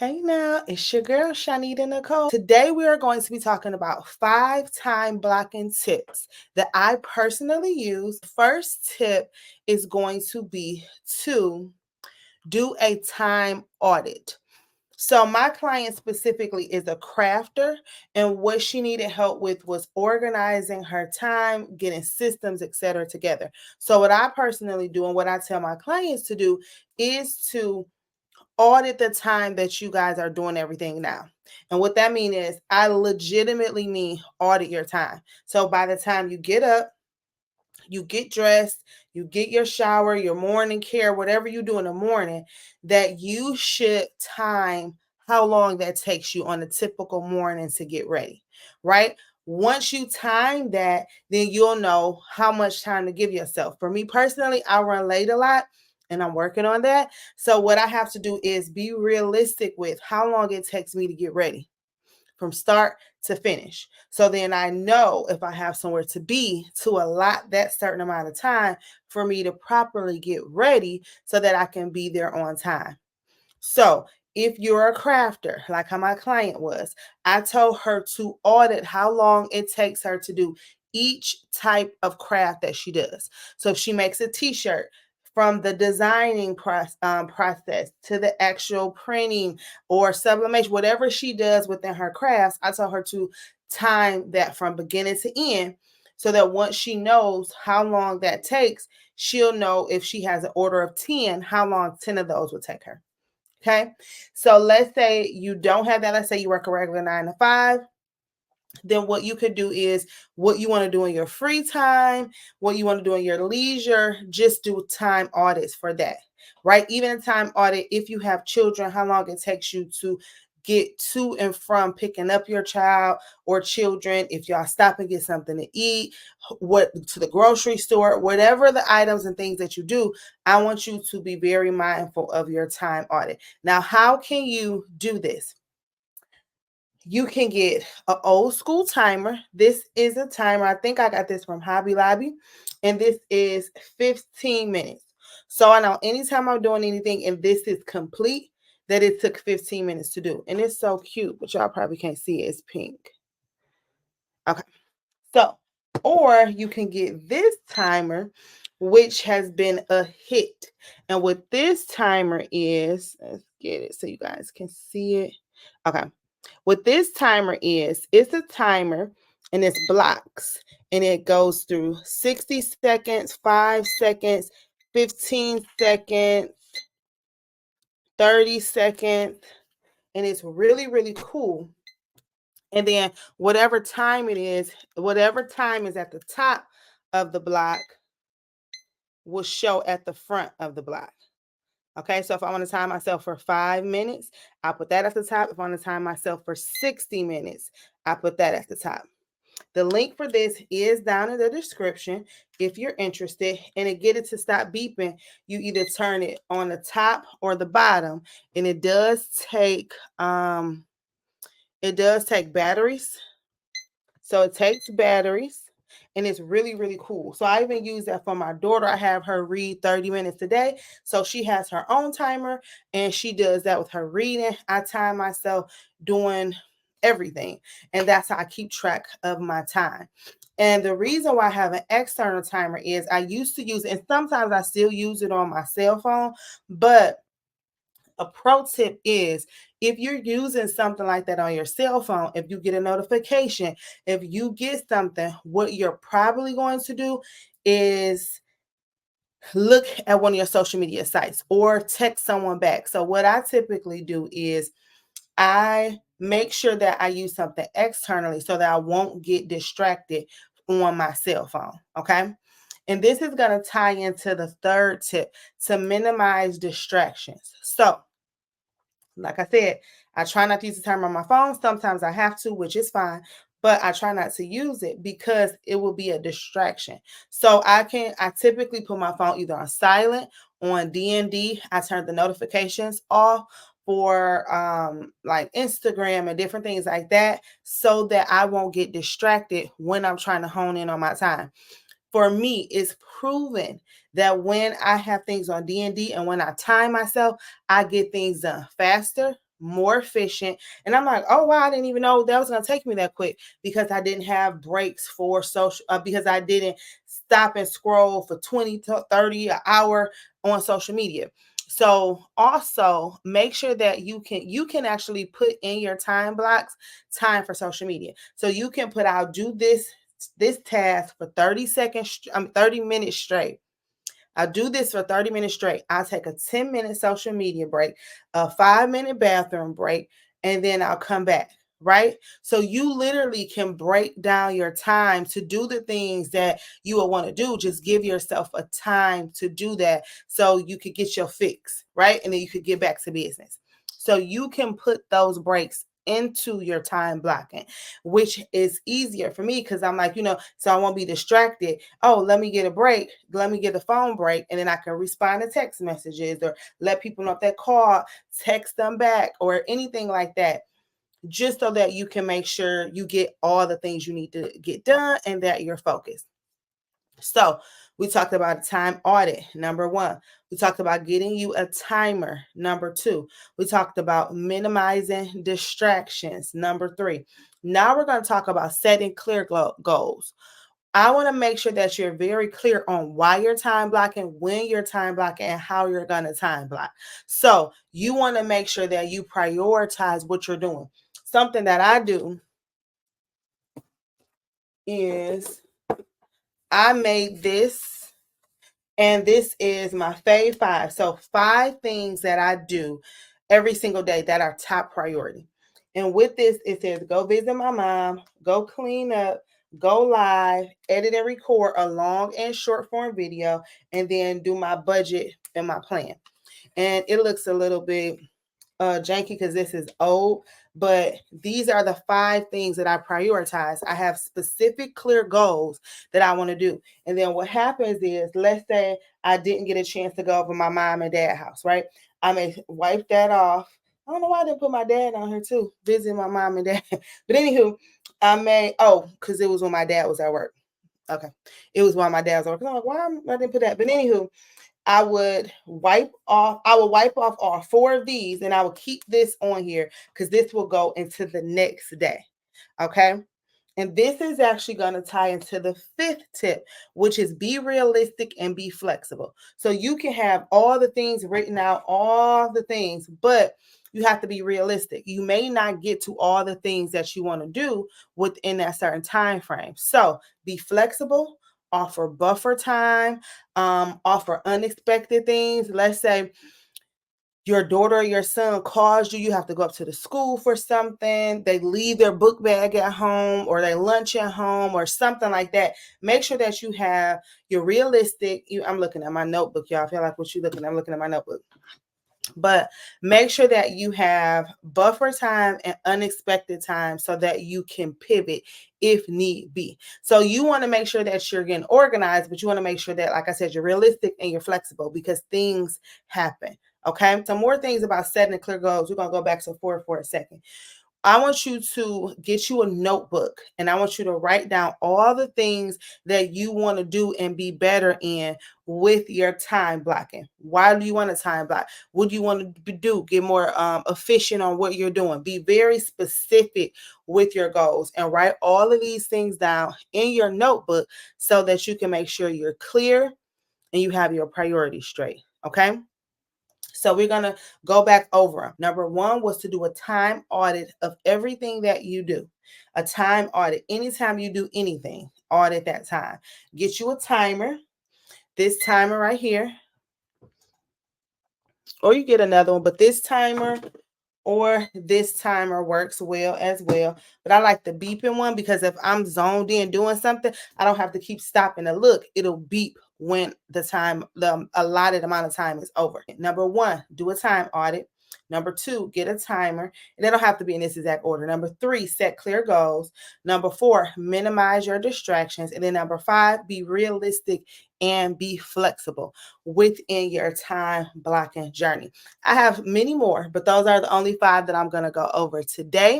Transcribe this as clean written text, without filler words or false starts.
Hey now, it's your girl Shanita Nicole. Today we are going to be talking about 5 time blocking tips that I personally use. First tip is going to be to do a time audit. So my client specifically is a crafter, and what she needed help with was organizing her time, getting systems, etc. together. So what I personally do and what I tell my clients to do is to audit the time that you guys are doing everything now. And what that means is I legitimately mean audit your time. So by the time you get up, you get dressed, you get your shower, your morning care, whatever you do in the morning, that you should time how long that takes you on a typical morning to get ready, right? Once you time that, then you'll know how much time to give yourself. For me personally, I run late a lot and I'm working on that. So, what I have to do is be realistic with how long it takes me to get ready from start to finish. So then I know if I have somewhere to be to allot that certain amount of time for me to properly get ready so that I can be there on time. So if you're a crafter, like how my client was, I told her to audit how long it takes her to do each type of craft that she does. So if she makes a t-shirt, from the designing process to the actual printing or sublimation, whatever she does within her crafts, I told her to time that from beginning to end so that once she knows how long that takes, she'll know if she has an order of 10, how long 10 of those will take her. Okay. So let's say you don't have that. Let's say you work a regular 9 to 5. Then what you could do is what you want to do in your free time, what you want to do in your leisure, just do time audits for that, right? Even a time audit, if you have children, how long it takes you to get to and from picking up your child or children, if y'all stop and get something to eat, what to the grocery store, whatever the items and things that you do, I want you to be very mindful of your time audit. Now, how can you do this? You can get an old school timer. This is a timer. I think I got this from Hobby Lobby, and this is 15 minutes. So I know anytime I'm doing anything and this is complete, that it took 15 minutes to do. And it's so cute, but y'all probably can't see it. It's pink. Okay. So, or you can get this timer, which has been a hit. And what this timer is, let's get it so you guys can see it. Okay. What this timer is, it's a timer and it's blocks and it goes through 60 seconds, 5 seconds, 15 seconds, 30 seconds, and it's really, really cool. And then whatever time is at the top of the block will show at the front of the block. Okay, so if I want to time myself for 5 minutes, I'll put that at the top. If I want to time myself for 60 minutes, I put that at the top. The link for this is down in the description if you're interested. And to get it to stop beeping, you either turn it on the top or the bottom. And it does take batteries. So it takes batteries and it's really, really cool. So I even use that for my daughter. I have her read 30 minutes a day. So she has her own timer and she does that with her reading. I time myself doing everything. And that's how I keep track of my time. And the reason why I have an external timer is I used to use it, and sometimes I still use it on my cell phone, but a pro tip is if you're using something like that on your cell phone, if you get a notification, if you get something, what you're probably going to do is look at one of your social media sites or text someone back. So, what I typically do is I make sure that I use something externally so that I won't get distracted on my cell phone. Okay. And this is going to tie into the third tip to minimize distractions. So, like I said, I try not to use the timer on my phone. Sometimes I have to, which is fine, but I try not to use it because it will be a distraction. So I typically put my phone either on silent, on DND. I turn the notifications off for like Instagram and different things like that so that I won't get distracted when I'm trying to hone in on my time. For me, it's proven that when I have things on D&D and when I time myself, I get things done faster, more efficient. And I'm like, oh, wow, I didn't even know that was going to take me that quick because I didn't have breaks for social, because I didn't stop and scroll for 20 to 30 an hour on social media. So also make sure that you can actually put in your time blocks time for social media. So you can put out do this task for 30 seconds, 30 minutes straight. I'll do this for 30 minutes straight. I'll take a 10-minute social media break, a 5-minute bathroom break, and then I'll come back, right? So you literally can break down your time to do the things that you will want to do. Just give yourself a time to do that so you could get your fix, right? And then you could get back to business. So you can put those breaks into your time blocking, which is easier for me because I'm like, so I won't be distracted. Oh, let me get a break. Let me get a phone break. And then I can respond to text messages or let people know if they call, text them back or anything like that, just so that you can make sure you get all the things you need to get done and that you're focused. So we talked about a time audit, number one. We talked about getting you a timer, number two. We talked about minimizing distractions, number three. Now we're going to talk about setting clear goals. I want to make sure that you're very clear on why you're time blocking, when you're time blocking, and how you're going to time block. So you want to make sure that you prioritize what you're doing. Something that I do is I made this, and this is my fave 5. So 5 things that I do every single day that are top priority. And with this, it says go visit my mom, go clean up, go live, edit and record a long and short form video, and then do my budget and my plan. And it looks a little bit janky because this is old, but these are the 5 things that I prioritize. I have specific clear goals that I want to do. And then what happens is, let's say I didn't get a chance to go over my mom and dad house, right? I may wipe that off. I don't know why I didn't put my dad on here too, visiting my mom and dad. But anywho, because it was when my dad was at work. Okay. It was while my dad was at work. I'm like, why I didn't put that? But anywho, I would wipe off all 4 of these, and I will keep this on here because this will go into the next day. Okay. And this is actually going to tie into the 5th tip, which is be realistic and be flexible. So you can have all the things written out, all the things, but you have to be realistic. You may not get to all the things that you want to do within that certain time frame. So be flexible, offer buffer time, offer unexpected things. Let's say your daughter or your son calls you, you have to go up to the school for something, they leave their book bag at home or they lunch at home or something like that. Make sure that you're realistic. I'm looking at my notebook, y'all. I feel like what you looking at, I'm looking at my notebook. But make sure that you have buffer time and unexpected time so that you can pivot if need be. So you want to make sure that you're getting organized, but you want to make sure that, like I said, you're realistic and you're flexible because things happen. Okay. Some more things about setting clear goals. We're going to go back to 4 for a second. I want you to get you a notebook and I want you to write down all the things that you want to do and be better in with your time blocking. Why do you want to time block? What do you want to do? Get more efficient on what you're doing. Be very specific with your goals and write all of these things down in your notebook so that you can make sure you're clear and you have your priorities straight. Okay. So we're going to go back over them. Number 1 was to do a time audit of everything that you do. A time audit. Anytime you do anything, audit that time. Get you a timer. This timer right here. Or you get another one, but this timer or this timer works well as well. But I like the beeping one because if I'm zoned in doing something, I don't have to keep stopping to look. It'll beep when the allotted amount of time is over. Number 1, do a time audit. Number 2, get a timer. And they don't have to be in this exact order. Number 3, set clear goals. Number 4, minimize your distractions. And then number 5, be realistic and be flexible within your time blocking journey. I have many more, but those are the only 5 that I'm going to go over today.